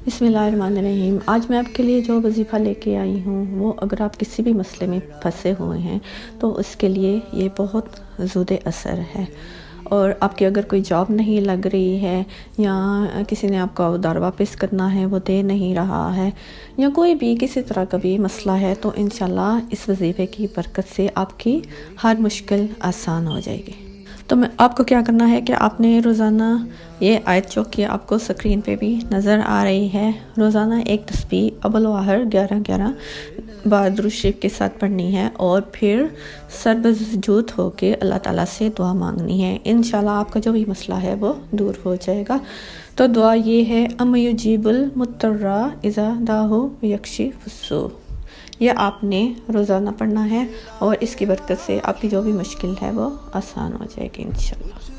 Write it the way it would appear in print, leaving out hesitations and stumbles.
بسم اللہ الرحمن الرحیم۔ آج میں آپ کے لیے جو وظیفہ لے کے آئی ہوں وہ اگر آپ کسی بھی مسئلے میں پھنسے ہوئے ہیں تو اس کے لیے یہ بہت زود اثر ہے، اور آپ کی اگر کوئی جاب نہیں لگ رہی ہے یا کسی نے آپ کا ادھار واپس کرنا ہے وہ دے نہیں رہا ہے، یا کوئی بھی کسی طرح کا بھی مسئلہ ہے، تو انشاءاللہ اس وظیفے کی برکت سے آپ کی ہر مشکل آسان ہو جائے گی۔ تو آپ کو کیا کرنا ہے کہ آپ نے روزانہ یہ آیت جو کہ آپ کو سکرین پہ بھی نظر آ رہی ہے، روزانہ ایک تسبیح اول و آخر 11 بار درود شریف کے ساتھ پڑھنی ہے، اور پھر سر بسجود ہو کے اللہ تعالیٰ سے دعا مانگنی ہے۔ انشاءاللہ آپ کا جو بھی مسئلہ ہے وہ دور ہو جائے گا۔ تو دعا یہ ہے، ام یجیب المضطر اذا دعاہ ویکشف السوء، یہ آپ نے روزانہ پڑھنا ہے، اور اس کی برکت سے آپ کی جو بھی مشکل ہے وہ آسان ہو جائے گی انشاءاللہ۔